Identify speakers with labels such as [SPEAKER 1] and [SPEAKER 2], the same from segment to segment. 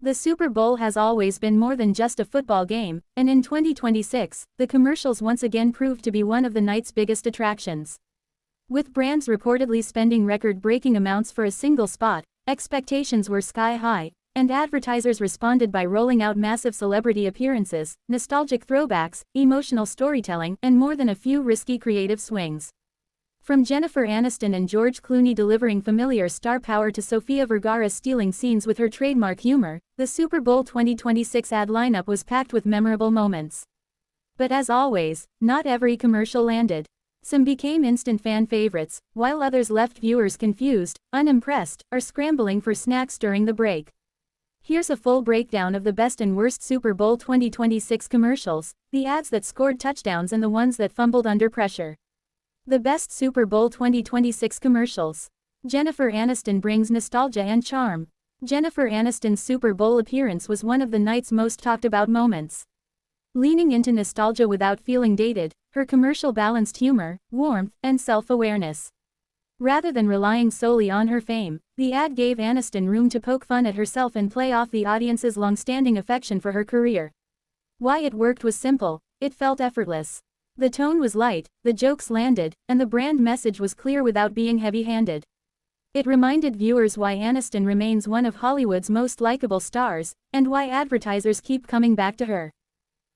[SPEAKER 1] The Super Bowl has always been more than just a football game, and in 2026, the commercials once again proved to be one of the night's biggest attractions. With brands reportedly spending record-breaking amounts for a single spot, expectations were sky-high, and advertisers responded by rolling out massive celebrity appearances, nostalgic throwbacks, emotional storytelling, and more than a few risky creative swings. From Jennifer Aniston and George Clooney delivering familiar star power to Sofía Vergara stealing scenes with her trademark humor, the Super Bowl 2026 ad lineup was packed with memorable moments. But as always, not every commercial landed. Some became instant fan favorites, while others left viewers confused, unimpressed, or scrambling for snacks during the break. Here's a full breakdown of the best and worst Super Bowl 2026 commercials, the ads that scored touchdowns and the ones that fumbled under pressure. The best Super Bowl 2026 commercials. Jennifer Aniston brings nostalgia and charm. Jennifer Aniston's Super Bowl appearance was one of the night's most talked about moments. Leaning into nostalgia without feeling dated, her commercial balanced humor, warmth, and self-awareness. Rather than relying solely on her fame, the ad gave Aniston room to poke fun at herself and play off the audience's long-standing affection for her career. Why it worked was simple, it felt effortless. The tone was light, the jokes landed, and the brand message was clear without being heavy-handed. It reminded viewers why Aniston remains one of Hollywood's most likable stars, and why advertisers keep coming back to her.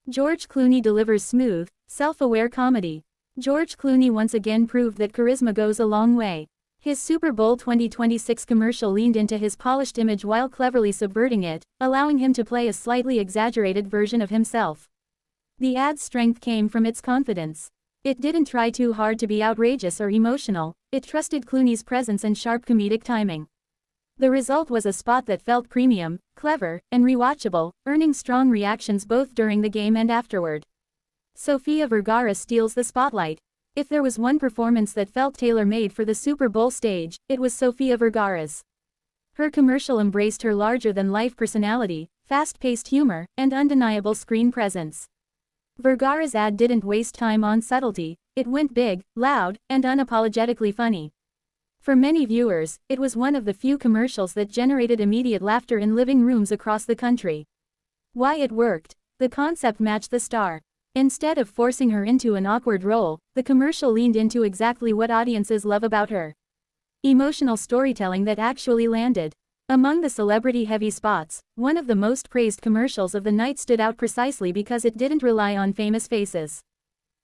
[SPEAKER 1] George Clooney delivers smooth, self-aware comedy. George Clooney once again proved that charisma goes a long way. His Super Bowl 2026 commercial leaned into his polished image while cleverly subverting it, allowing him to play a slightly exaggerated version of himself. The ad's strength came from its confidence. It didn't try too hard to be outrageous or emotional, it trusted Clooney's presence and sharp comedic timing. The result was a spot that felt premium, clever, and rewatchable, earning strong reactions both during the game and afterward. Sofía Vergara steals the spotlight. If there was one performance that felt tailor-made for the Super Bowl stage, it was Sofía Vergara's. Her commercial embraced her larger-than-life personality, fast-paced humor, and undeniable screen presence. Vergara's ad didn't waste time on subtlety, it went big, loud, and unapologetically funny. For many viewers, it was one of the few commercials that generated immediate laughter in living rooms across the country. Why it worked? The concept matched the star. Instead of forcing her into an awkward role, the commercial leaned into exactly what audiences love about her. Emotional storytelling that actually landed. Among the celebrity-heavy spots, one of the most praised commercials of the night stood out precisely because it didn't rely on famous faces.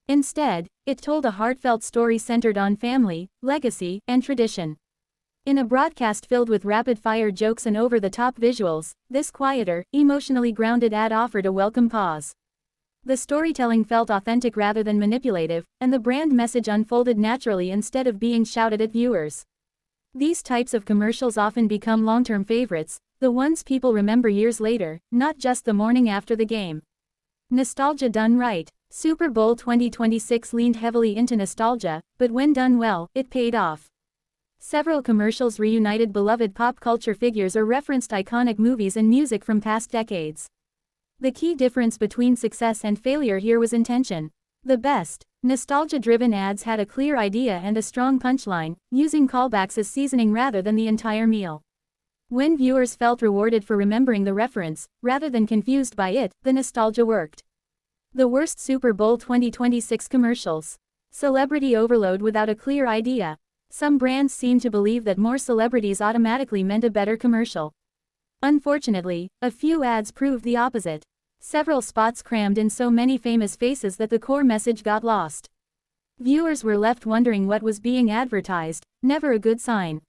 [SPEAKER 1] Instead, it told a heartfelt story centered on family, legacy, and tradition. In a broadcast filled with rapid-fire jokes and over-the-top visuals, this quieter, emotionally grounded ad offered a welcome pause. The storytelling felt authentic rather than manipulative, and the brand message unfolded naturally instead of being shouted at viewers. These types of commercials often become long-term favorites, the ones people remember years later, not just the morning after the game. Nostalgia done right. Super Bowl 2026 leaned heavily into nostalgia, but when done well, it paid off. Several commercials reunited beloved pop culture figures or referenced iconic movies and music from past decades. The key difference between success and failure here was intention. The best, nostalgia-driven ads had a clear idea and a strong punchline, using callbacks as seasoning rather than the entire meal. When viewers felt rewarded for remembering the reference, rather than confused by it, the nostalgia worked. The worst Super Bowl 2026 commercials. Celebrity overload without a clear idea. Some brands seem to believe that more celebrities automatically meant a better commercial. Unfortunately, a few ads proved the opposite. Several spots crammed in so many famous faces that the core message got lost. Viewers were left wondering what was being advertised, never a good sign.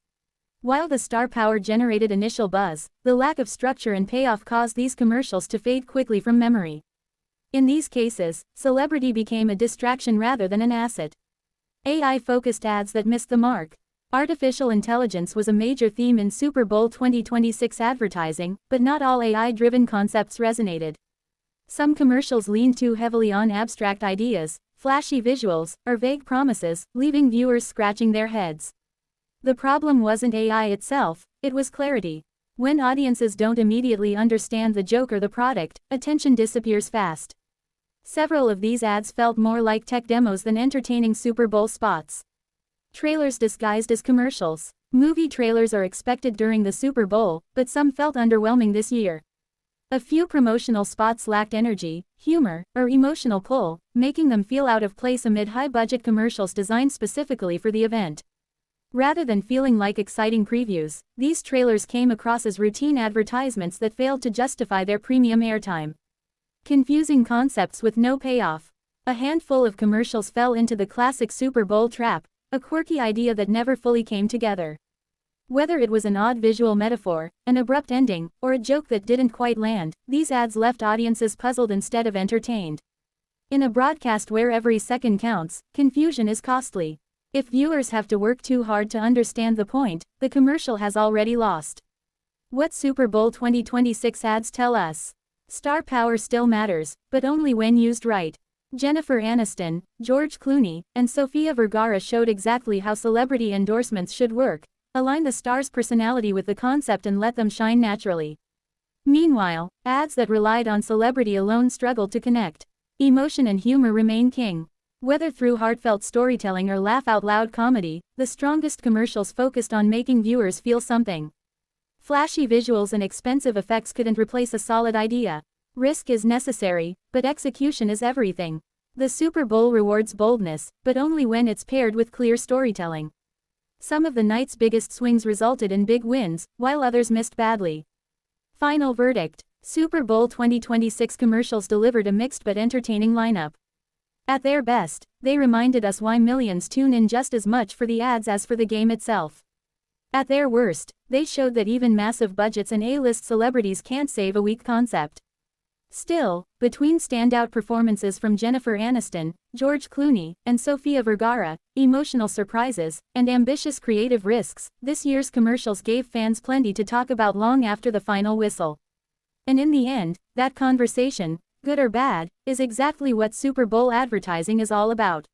[SPEAKER 1] While the star power generated initial buzz, the lack of structure and payoff caused these commercials to fade quickly from memory. In these cases, celebrity became a distraction rather than an asset. AI-focused ads that missed the mark. Artificial intelligence was a major theme in Super Bowl 2026 advertising, but not all AI-driven concepts resonated. Some commercials leaned too heavily on abstract ideas, flashy visuals, or vague promises, leaving viewers scratching their heads. The problem wasn't AI itself, it was clarity. When audiences don't immediately understand the joke or the product, attention disappears fast. Several of these ads felt more like tech demos than entertaining Super Bowl spots. Trailers disguised as commercials. Movie trailers are expected during the Super Bowl, but some felt underwhelming this year. A few promotional spots lacked energy, humor, or emotional pull, making them feel out of place amid high-budget commercials designed specifically for the event. Rather than feeling like exciting previews, these trailers came across as routine advertisements that failed to justify their premium airtime. Confusing concepts with no payoff. A handful of commercials fell into the classic Super Bowl trap, a quirky idea that never fully came together. Whether it was an odd visual metaphor, an abrupt ending, or a joke that didn't quite land, these ads left audiences puzzled instead of entertained. In a broadcast where every second counts, confusion is costly. If viewers have to work too hard to understand the point, the commercial has already lost. What Super Bowl 2026 ads tell us? Star power still matters, but only when used right. Jennifer Aniston, George Clooney, and Sofía Vergara showed exactly how celebrity endorsements should work. Align the star's personality with the concept and let them shine naturally. Meanwhile, ads that relied on celebrity alone struggled to connect. Emotion and humor remain king. Whether through heartfelt storytelling or laugh-out-loud comedy, the strongest commercials focused on making viewers feel something. Flashy visuals and expensive effects couldn't replace a solid idea. Risk is necessary, but execution is everything. The Super Bowl rewards boldness, but only when it's paired with clear storytelling. Some of the night's biggest swings resulted in big wins, while others missed badly. Final verdict: Super Bowl 2026 commercials delivered a mixed but entertaining lineup. At their best, they reminded us why millions tune in just as much for the ads as for the game itself. At their worst, they showed that even massive budgets and A-list celebrities can't save a weak concept. Still, between standout performances from Jennifer Aniston, George Clooney, and Sofía Vergara, emotional surprises, and ambitious creative risks, this year's commercials gave fans plenty to talk about long after the final whistle. And in the end, that conversation, good or bad, is exactly what Super Bowl advertising is all about.